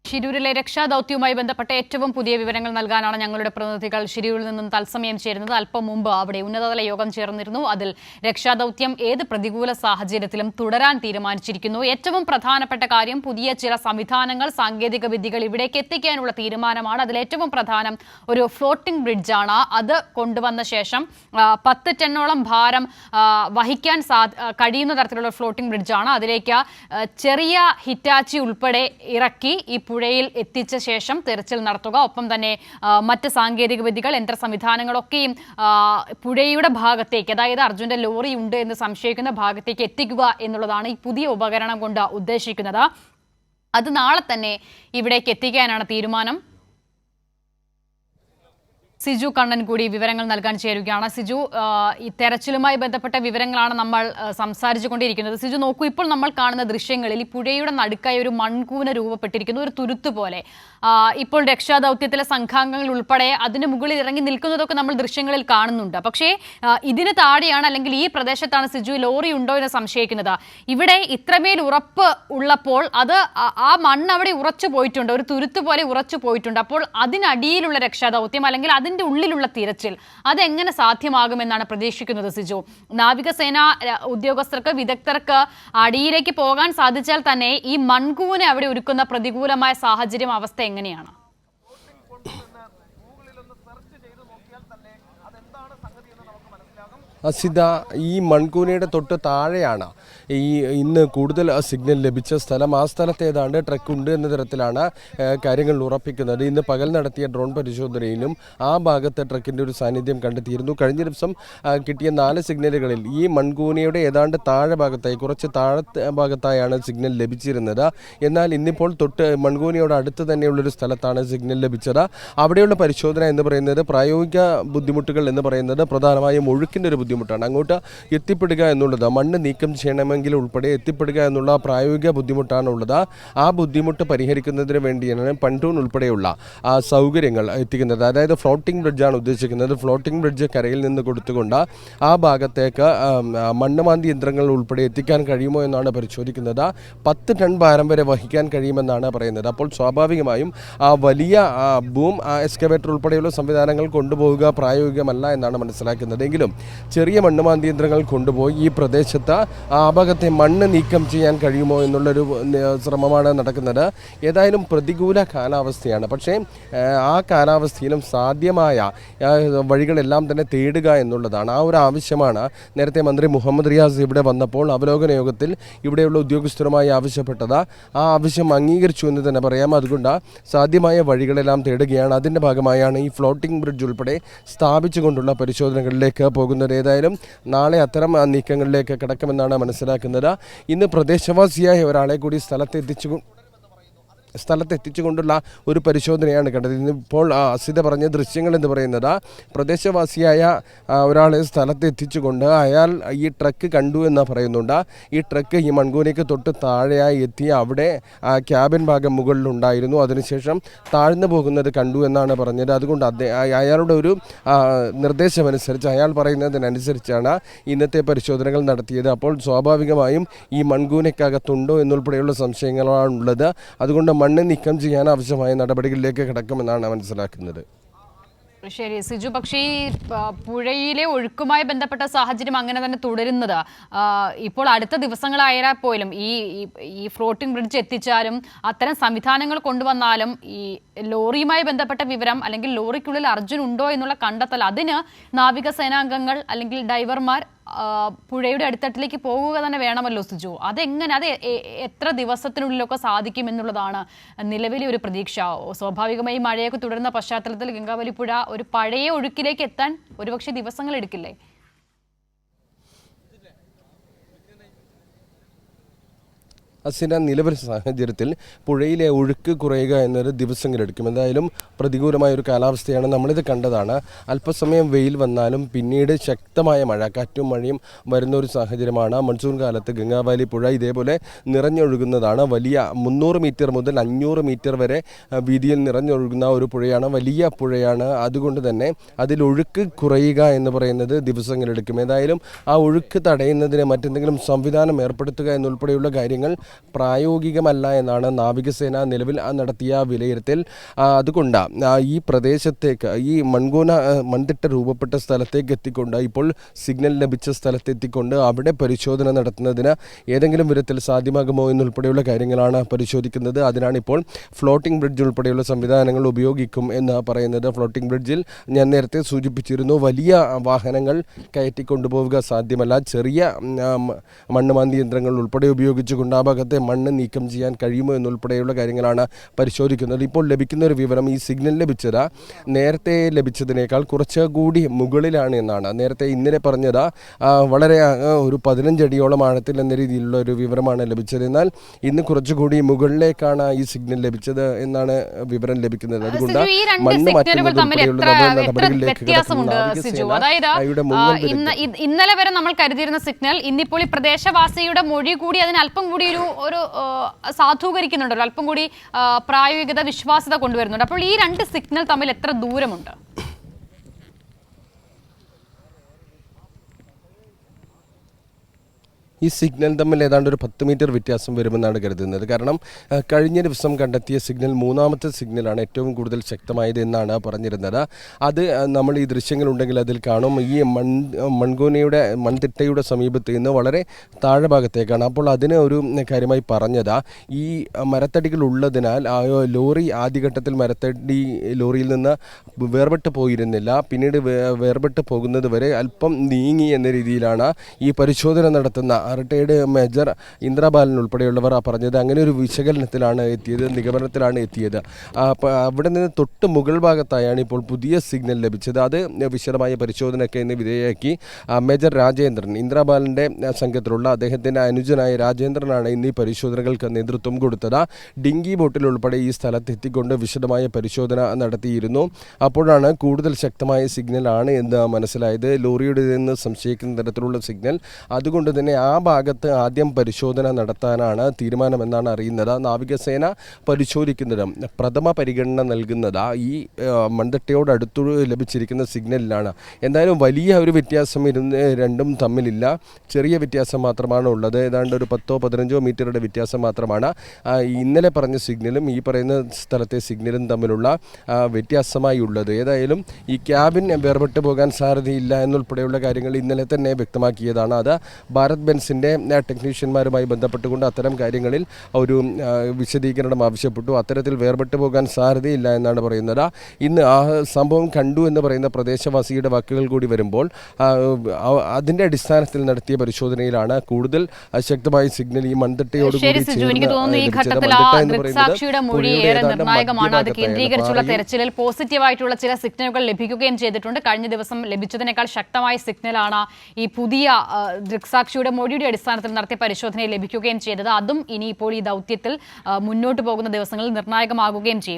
ഷിരൂരിലെ രക്ഷാദൌത്യവുമായി ബന്ധപ്പെട്ട ഏറ്റവും പുതിയ വിവരങ്ങൾ നൽകാനാണ് ഞങ്ങളുടെ പ്രതിനിധികൾ ഷിരൂരിൽ നിന്നും തത്സമയം ചേരുന്നത്. അല്പം മുമ്പ് അവിടെ ഉന്നതതല യോഗം ചേർന്നിരുന്നു. അതിൽ രക്ഷാദൌത്യം ഏത് പ്രതികൂല സാഹചര്യത്തിലും തുടരാൻ തീരുമാനിച്ചിരിക്കുന്നു. ഏറ്റവും പ്രധാനപ്പെട്ട കാര്യം പുതിയ ചില സംവിധാനങ്ങൾ, സാങ്കേതിക വിദ്യകൾ ഇവിടേക്ക് എത്തിക്കാനുള്ള തീരുമാനമാണ്. അതിലേറ്റവും പ്രധാനം ഒരു ഫ്ലോട്ടിംഗ് ബ്രിഡ്ജാണ്. അത് കൊണ്ടുവന്ന ശേഷം 10 ടണ്ണോളം ഭാരം വഹിക്കാൻ കഴിയുന്ന തരത്തിലുള്ള ഫ്ലോട്ടിംഗ് ബ്രിഡ്ജാണ്. അതിലേക്ക് ചെറിയ ഹിറ്റാച്ചി ഉൾപ്പെടെ ഇറക്കി ഈ പുഴയിൽ എത്തിച്ച ശേഷം തെരച്ചിൽ നടത്തുക. ഒപ്പം തന്നെ മറ്റ് സാങ്കേതിക വിദ്യകൾ, യന്ത്ര സംവിധാനങ്ങളൊക്കെയും പുഴയുടെ ഭാഗത്തേക്ക്, അതായത് അർജുന്റെ ലോറി ഉണ്ട് എന്ന് സംശയിക്കുന്ന ഭാഗത്തേക്ക് എത്തിക്കുക എന്നുള്ളതാണ് ഈ പുതിയ ഉപകരണം കൊണ്ട് ഉദ്ദേശിക്കുന്നത്. അത് നാളെ തന്നെ ഇവിടേക്ക് എത്തിക്കാനാണ് തീരുമാനം. സിജു കണ്ണൻ കൂടി വിവരങ്ങൾ നൽകാൻ ചേരുകയാണ്. സിജു, ഈ തെരച്ചിലുമായി ബന്ധപ്പെട്ട വിവരങ്ങളാണ് നമ്മൾ സംസാരിച്ചു കൊണ്ടിരിക്കുന്നത്. സിജു, നോക്കൂ, ഇപ്പോൾ നമ്മൾ കാണുന്ന ദൃശ്യങ്ങളിൽ ഈ പുഴയുടെ നടുക്കായി ഒരു മൺകൂന രൂപപ്പെട്ടിരിക്കുന്നു, ഒരു തുരുത്ത് പോലെ. ഇപ്പോൾ രക്ഷാദൌത്യത്തിലെ സംഘാംഗങ്ങൾ ഉൾപ്പെടെ അതിന് മുകളിൽ ഇറങ്ങി നിൽക്കുന്നതൊക്കെ നമ്മൾ ദൃശ്യങ്ങളിൽ കാണുന്നുണ്ട്. പക്ഷേ ഇതിന് താഴെയാണ്, അല്ലെങ്കിൽ ഈ പ്രദേശത്താണ് സിജു ലോറി ഉണ്ടോ എന്ന് സംശയിക്കുന്നത്. ഇവിടെ ഇത്രമേൽ ഉറപ്പ് ഉള്ളപ്പോൾ അത് ആ മണ്ണ് അവിടെ ഉറച്ചു പോയിട്ടുണ്ട്, ഒരു തുരുത്ത് പോലെ ഉറച്ചു പോയിട്ടുണ്ട്. അപ്പോൾ അതിനടിയിലുള്ള രക്ഷാദൌത്യം അല്ലെങ്കിൽ അതിന്റെ ഉള്ളിലുള്ള തിരച്ചിൽ അതെങ്ങനെ സാധ്യമാകുമെന്നാണ് പ്രതീക്ഷിക്കുന്നത് സിജു? നാവികസേന ഉദ്യോഗസ്ഥർക്ക്, വിദഗ്ധർക്ക് അടിയിലേക്ക് പോകാൻ സാധിച്ചാൽ തന്നെ ഈ മൺകൂന അവിടെ ഒരുക്കുന്ന പ്രതികൂലമായ സാഹചര്യം, അവസ്ഥ എങ്ങനെയാണ്? അസിത, ഈ മൺകൂനയുടെ തൊട്ട് താഴെയാണ് ഇന്ന് കൂടുതൽ സിഗ്നൽ ലഭിച്ച സ്ഥലം. ആ സ്ഥലത്ത് ഏതാണ്ട് ട്രക്ക് ഉണ്ട് എന്ന തരത്തിലാണ് കാര്യങ്ങൾ ഉറപ്പിക്കുന്നത്. ഇന്ന് പകൽ നടത്തിയ ഡ്രോൺ പരിശോധനയിലും ആ ഭാഗത്ത് ട്രക്കിൻ്റെ ഒരു സാന്നിധ്യം കണ്ടെത്തിയിരുന്നു. കഴിഞ്ഞ ദിവസം കിട്ടിയ 4 സിഗ്നലുകളിൽ ഈ മൺകൂനയുടെ ഏതാണ്ട് താഴെ ഭാഗത്തായി, കുറച്ച് താഴത്തെ ഭാഗത്തായാണ് സിഗ്നൽ ലഭിച്ചിരുന്നത്. എന്നാൽ ഇന്നിപ്പോൾ തൊട്ട് മൺകൂനയോട് അടുത്ത് തന്നെയുള്ളൊരു സ്ഥലത്താണ് സിഗ്നൽ ലഭിച്ചത്. അവിടെയുള്ള പരിശോധന എന്ന് പറയുന്നത്, പ്രായോഗിക ബുദ്ധിമുട്ടുകൾ എന്ന് പറയുന്നത് പ്രധാനമായും ഒഴുക്കിൻ്റെ ഒരു ബുദ്ധിമുട്ടാണ്. അങ്ങോട്ട് എത്തിപ്പെടുക എന്നുള്ളത്, മണ്ണ് നീക്കം ചെയ്യണമെങ്കിൽ ഉൾപ്പെടെ എത്തിപ്പെടുക എന്നുള്ള പ്രായോഗിക ബുദ്ധിമുട്ടാണ് ഉള്ളത്. ആ ബുദ്ധിമുട്ട് പരിഹരിക്കുന്നതിന് വേണ്ടിയാണ് പണ്ടൂൺ ഉൾപ്പെടെയുള്ള സൗകര്യങ്ങൾ എത്തിക്കുന്നത്. അതായത് ഫ്ലോട്ടിംഗ് ബ്രിഡ്ജാണ് ഉദ്ദേശിക്കുന്നത്. ഫ്ലോട്ടിംഗ് ബ്രിഡ്ജ് കരയിൽ നിന്ന് കൊടുത്തുകൊണ്ട് ആ ഭാഗത്തേക്ക് മണ്ണുമാന്തി യന്ത്രങ്ങൾ ഉൾപ്പെടെ എത്തിക്കാൻ കഴിയുമോ എന്നാണ് പരിശോധിക്കുന്നത്. 10 ടൺ ഭാരം വരെ വഹിക്കാൻ കഴിയുമെന്നാണ് പറയുന്നത്. അപ്പോൾ സ്വാഭാവികമായും വലിയ ബൂം എക്സ്കവേറ്റർ ഉൾപ്പെടെയുള്ള സംവിധാനങ്ങൾ കൊണ്ടുപോവുക പ്രായോഗികമല്ല എന്നാണ് മനസ്സിലാക്കുന്നത്. എങ്കിലും ചെറിയ മണ്ണുമാന്തി യന്ത്രങ്ങൾ കൊണ്ടുപോയി ഈ പ്രദേശത്ത് ആ ഭാഗത്തെ മണ്ണ് നീക്കം ചെയ്യാൻ കഴിയുമോ എന്നുള്ളൊരു ശ്രമമാണ് നടക്കുന്നത്. ഏതായാലും പ്രതികൂല കാലാവസ്ഥയാണ്. പക്ഷേ ആ കാലാവസ്ഥയിലും സാധ്യമായ വഴികളെല്ലാം തന്നെ തേടുക എന്നുള്ളതാണ്. ആ ഒരു ആവശ്യമാണ് നേരത്തെ മന്ത്രി മുഹമ്മദ് റിയാസ് ഇവിടെ വന്നപ്പോൾ അവലോകന യോഗത്തിൽ ഇവിടെയുള്ള ഉദ്യോഗസ്ഥരുമായി ആവശ്യപ്പെട്ടത്. ആ ആവശ്യം അംഗീകരിച്ചു എന്ന് തന്നെ പറയാം. അതുകൊണ്ട് സാധ്യമായ വഴികളെല്ലാം തേടുകയാണ്. അതിൻ്റെ ഭാഗമായാണ് ഈ ഫ്ലോട്ടിംഗ് ബ്രിഡ്ജ് ഉൾപ്പെടെ സ്ഥാപിച്ചുകൊണ്ടുള്ള പരിശോധനകളിലേക്ക് പോകുന്നത്. ഏതായാലും നാളെ അത്തരം നീക്കങ്ങളിലേക്ക് കടക്കുമെന്നാണ് മനസ്സിലാക്കുന്നത്. ഇന്ന് പ്രദേശവാസിയായ ഒരാളെ കൂടി സ്ഥലത്തെത്തിച്ചുകൊണ്ടുള്ള ഒരു പരിശോധനയാണ് കണ്ടത്. ഇന്നിപ്പോൾ അസിത പറഞ്ഞ ദൃശ്യങ്ങൾ എന്ന് പറയുന്നത്, പ്രദേശവാസിയായ ഒരാളെ സ്ഥലത്തെത്തിച്ചുകൊണ്ട് അയാൾ ഈ ട്രക്ക് കണ്ടു എന്ന് പറയുന്നുണ്ട്. ഈ ട്രക്ക് ഈ മൺകൂനയ്ക്ക് തൊട്ട് താഴെയായി എത്തി അവിടെ ക്യാബിൻ ഭാഗം മുകളിലുണ്ടായിരുന്നു. അതിനുശേഷം താഴ്ന്നു പോകുന്നത് കണ്ടു എന്നാണ് പറഞ്ഞത്. അതുകൊണ്ട് അയാളുടെ ഒരു നിർദ്ദേശമനുസരിച്ച്, അയാൾ പറയുന്നതിനനുസരിച്ചാണ് ഇന്നത്തെ പരിശോധനകൾ നടത്തിയത്. അപ്പോൾ സ്വാഭാവികമായും ഈ മൺകൂനയ്ക്കകത്തുണ്ടോ എന്നുൾപ്പെടെയുള്ള സംശയങ്ങളാണുള്ളത്. അതുകൊണ്ട് മണ്ണ് നീക്കം ചെയ്യാൻ ആവശ്യമായ നടപടികളിലേക്ക് കടക്കുമെന്നാണ് മനസ്സിലാക്കുന്നത്. ശരി സിജു, പക്ഷേ ഈ പുഴയിലെ ഒഴുക്കുമായി ബന്ധപ്പെട്ട സാഹചര്യം അങ്ങനെ തന്നെ തുടരുന്നത് ഇപ്പോൾ അടുത്ത ദിവസങ്ങളായാൽ പോലും ഈ ഫ്ലോട്ടിംഗ് ബ്രിഡ്ജ് എത്തിച്ചാലും അത്തരം സംവിധാനങ്ങൾ കൊണ്ടുവന്നാലും ഈ ലോറിയുമായി ബന്ധപ്പെട്ട വിവരം, അല്ലെങ്കിൽ ലോറിക്കുള്ളിൽ അർജുൻ ഉണ്ടോ എന്നുള്ള കണ്ടെത്തൽ, അതിന് നാവികസേനാംഗങ്ങൾ അല്ലെങ്കിൽ ഡൈവർമാർ പുഴയുടെ അടിത്തട്ടിലേക്ക് പോകുക തന്നെ വേണമല്ലോ സിജു. അതെങ്ങനെ, അത് എത്ര ദിവസത്തിനുള്ളിലൊക്കെ സാധിക്കും എന്നുള്ളതാണ് നിലവിലെ ഒരു പ്രതീക്ഷ. സ്വാഭാവികമായി മഴയൊക്കെ തുടരുന്ന പശ്ചാത്തലത്തിൽ ഗംഗാവലിപ്പുഴ ഒരു പഴയ ഒഴുക്കിലേക്ക് എത്താൻ ഒരുപക്ഷെ ദിവസങ്ങൾ എടുക്കില്ലേ? അസിന, നിലവിലെ സാഹചര്യത്തിൽ പുഴയിലെ ഒഴുക്ക് കുറയുക എന്നത് ദിവസങ്ങളെടുക്കും. എന്തായാലും പ്രതികൂലമായ ഒരു കാലാവസ്ഥയാണ്, നമ്മളിത് കണ്ടതാണ്. അല്പസമയം വെയിൽ വന്നാലും പിന്നീട് ശക്തമായ മഴ, കാറ്റും മഴയും വരുന്ന ഒരു സാഹചര്യമാണ്. മൺസൂൺ കാലത്ത് ഗംഗാവാലി പുഴ ഇതേപോലെ നിറഞ്ഞൊഴുകുന്നതാണ്. വലിയ 300 മീറ്റർ മുതൽ 500 മീറ്റർ വരെ വീതിയിൽ നിറഞ്ഞൊഴുകുന്ന ഒരു പുഴയാണ്, വലിയ പുഴയാണ്. അതുകൊണ്ട് തന്നെ അതിൽ ഒഴുക്ക് കുറയുക എന്ന് പറയുന്നത് ദിവസങ്ങളെടുക്കും. ഏതായാലും ആ ഒഴുക്ക് തടയുന്നതിന് മറ്റെന്തെങ്കിലും സംവിധാനം ഏർപ്പെടുത്തുക എന്നുൾപ്പെടെയുള്ള കാര്യങ്ങൾ പ്രായോഗികമല്ല എന്നാണ് നാവികസേന നിലവിൽ നടത്തിയ വിലയിരുത്തൽ. അതുകൊണ്ട് ഈ പ്രദേശത്തേക്ക് ഈ മൺതിട്ട രൂപപ്പെട്ട സ്ഥലത്തേക്ക് എത്തിക്കൊണ്ട് ഇപ്പോൾ സിഗ്നൽ ലഭിച്ച സ്ഥലത്തെത്തിക്കൊണ്ട് അവിടെ പരിശോധന നടത്തുന്നതിന് ഏതെങ്കിലും വിധത്തിൽ സാധ്യമാകുമോ എന്നുൾപ്പെടെയുള്ള കാര്യങ്ങളാണ് പരിശോധിക്കുന്നത്. അതിനാണ് ഇപ്പോൾ ഫ്ലോട്ടിംഗ് ബ്രിഡ്ജ് ഉൾപ്പെടെയുള്ള സംവിധാനങ്ങൾ ഉപയോഗിക്കും എന്ന് പറയുന്നത്. ഫ്ലോട്ടിംഗ് ബ്രിഡ്ജിൽ ഞാൻ നേരത്തെ സൂചിപ്പിച്ചിരുന്നു, വലിയ വാഹനങ്ങൾ കയറ്റിക്കൊണ്ടുപോവുക സാധ്യമല്ല. ചെറിയ മണ്ണുമാന്തി യന്ത്രങ്ങൾ ഉൾപ്പെടെ ഉപയോഗിച്ചുകൊണ്ട് ആ ഭാഗത്തെ മണ്ണ് നീക്കം ചെയ്യാൻ കഴിയുമോ എന്നുൾപ്പെടെയുള്ള കാര്യങ്ങളാണ് പരിശോധിക്കുന്നത്. ഇപ്പോൾ ലഭിക്കുന്ന ഒരു വിവരം, ഈ സിഗ്നൽ ലഭിച്ചത് നേരത്തെ ലഭിച്ചതിനേക്കാൾ കുറച്ചുകൂടി മുകളിലാണ് എന്നാണ്. നേരത്തെ ഇന്നലെ പറഞ്ഞത് വളരെ ഒരു 15 അടിയോളം ആഴത്തിൽ എന്ന രീതിയിലുള്ള ഒരു വിവരമാണ് ലഭിച്ചത്. എന്നാൽ ഇന്ന് കുറച്ചുകൂടി മുകളിലേക്കാണ് ഈ സിഗ്നൽ ലഭിച്ചത് എന്നാണ് വിവരം ലഭിക്കുന്നത്. അതുകൊണ്ട് മണ്ണ് ഇന്നലെ വരെ നമ്മൾ കരുതിയിരുന്ന സിഗ്നൽ ഇന്നിപ്പോൾ ഈ പ്രദേശവാസിയുടെ മൊഴി കൂടി അതിന് അല്പം കൂടി ഒരു സാധൂകരിക്കുന്നുണ്ടല്ലോ, അല്പം കൂടി പ്രായോഗികത, വിശ്വാസ്യത കൊണ്ടുവരുന്നുണ്ട്. അപ്പോൾ ഈ രണ്ട് സിഗ്നൽ തമ്മിൽ എത്ര ദൂരമുണ്ട്? ഈ സിഗ്നൽ തമ്മിൽ ഏതാണ്ട് ഒരു 10 മീറ്റർ വ്യത്യാസം വരുമെന്നാണ് കരുതുന്നത്. കാരണം കഴിഞ്ഞ ദിവസം കണ്ടെത്തിയ സിഗ്നൽ മൂന്നാമത്തെ സിഗ്നലാണ് ഏറ്റവും കൂടുതൽ ശക്തമായത് എന്നാണ് പറഞ്ഞിരുന്നത്. അത് നമ്മൾ ഈ ദൃശ്യങ്ങളുണ്ടെങ്കിൽ അതിൽ കാണും. ഈ മൺകൂനയുടെ മൺതിട്ടയുടെ സമീപത്ത് നിന്ന് വളരെ താഴെ ഭാഗത്തേക്കാണ്. അപ്പോൾ അതിന് ഒരു കാര്യമായി പറഞ്ഞത്, ഈ മരത്തടികൾ ഉള്ളതിനാൽ ലോറി ആദ്യഘട്ടത്തിൽ മരത്തടി ലോറിയിൽ നിന്ന് വേർപെട്ട് പോയിരുന്നില്ല. പിന്നീട് വേർപെട്ട് പോകുന്നത് വരെ അല്പം നീങ്ങി എന്ന രീതിയിലാണ് ഈ പരിശോധന നടത്തുന്ന റിട്ടയർഡ് മേജർ ഇന്ദ്രബാലൻ ഉൾപ്പെടെയുള്ളവർ പറഞ്ഞത്. അങ്ങനെ ഒരു വിശകലനത്തിലാണ് എത്തിയത്, നിഗമനത്തിലാണ് എത്തിയത്. അവിടെ നിന്ന് തൊട്ട് മുകൾ ഭാഗത്തായാണ് ഇപ്പോൾ പുതിയ സിഗ്നൽ ലഭിച്ചത്. അത് വിശദമായ പരിശോധനയ്ക്ക് ഇന്ന് വിധേയമാക്കി മേജർ രാജേന്ദ്രൻ, ഇന്ദ്രബാലൻ്റെ സംഘത്തിലുള്ള അദ്ദേഹത്തിൻ്റെ അനുജനായ രാജേന്ദ്രനാണ് ഇന്ന് ഈ പരിശോധനകൾക്ക് നേതൃത്വം കൊടുത്തത്. ഡിങ്കി ബോട്ടിൽ ഉൾപ്പെടെ ഈ സ്ഥലത്ത് എത്തിക്കൊണ്ട് വിശദമായ പരിശോധന നടത്തിയിരുന്നു. അപ്പോഴാണ് കൂടുതൽ ശക്തമായ സിഗ്നലാണ് എന്ന് മനസ്സിലായത്. ലോറിയുടെ നിന്ന് സംശയിക്കുന്ന തരത്തിലുള്ള സിഗ്നൽ. അതുകൊണ്ട് തന്നെ ആ ഭാഗത്ത് ആദ്യം പരിശോധന നടത്താനാണ് തീരുമാനമെന്നാണ് അറിയുന്നത്. നാവികസേന പരിശോധിക്കുന്നത്, പ്രഥമ പരിഗണന നൽകുന്നത് ഈ മൺതിട്ടയോട് അടുത്തു ലഭിച്ചിരിക്കുന്ന സിഗ്നലിലാണ്. എന്തായാലും വലിയ ഒരു വ്യത്യാസം രണ്ടും തമ്മിലില്ല, ചെറിയ വ്യത്യാസം മാത്രമാണ് ഉള്ളത്. ഏതാണ്ട് ഒരു 10-15 മീറ്ററുടെ വ്യത്യാസം മാത്രമാണ് ഇന്നലെ പറഞ്ഞ സിഗ്നലും ഈ പറയുന്ന സ്ഥലത്തെ സിഗ്നലും തമ്മിലുള്ള വ്യത്യാസമായി ഉള്ളത്. ഏതായാലും ഈ ക്യാബിൻ വേർപെട്ട് പോകാൻ സാധ്യതയില്ല എന്നുൾപ്പെടെയുള്ള കാര്യങ്ങൾ ഇന്നലെ തന്നെ വ്യക്തമാക്കിയതാണ്. അത് ഭാരത് ബെൻസിൻ്റെ ടെക്നീഷ്യന്മാരുമായി ബന്ധപ്പെട്ടുകൊണ്ട് അത്തരം കാര്യങ്ങളിൽ ഒരു വിശദീകരണം ആവശ്യപ്പെട്ടു. അത്തരത്തിൽ വേർപെട്ട് പോകാൻ സാധ്യതയില്ല എന്നാണ് പറയുന്നത്. ഇന്ന് ആ സംഭവം കണ്ടു എന്ന് പറയുന്ന പ്രദേശവാസിയുടെ വാക്കുകൾ കൂടി വരുമ്പോൾ അതിൻ്റെ അടിസ്ഥാനത്തിൽ നടത്തിയ പരിശോധനയിലാണ് കൂടുതൽ ശക്തമായ സിഗ്നൽ ഈ മൺതിട്ടയോട് അത് കേന്ദ്രീകരിച്ചുള്ള തെരച്ചിലിൽ പോസിറ്റീവായിട്ടുള്ള ചില സിഗ്നലുകൾ ലഭിക്കുകയും ചെയ്തിട്ടുണ്ട്. കഴിഞ്ഞ ദിവസം ലഭിച്ചതിനേക്കാൾ ശക്തമായ സിഗ്നലാണ് ഈ പുതിയ ദൃക്സാക്ഷിയുടെ മൊഴിയുടെ അടിസ്ഥാനത്തിൽ നടത്തിയ പരിശോധനയിൽ ലഭിക്കുകയും ചെയ്തത്. അതും ഇനിയിപ്പോൾ ഈ ദൗത്യത്തിൽ മുന്നോട്ട് പോകുന്ന ദിവസങ്ങളിൽ നിർണായകമാകുകയും ചെയ്യും.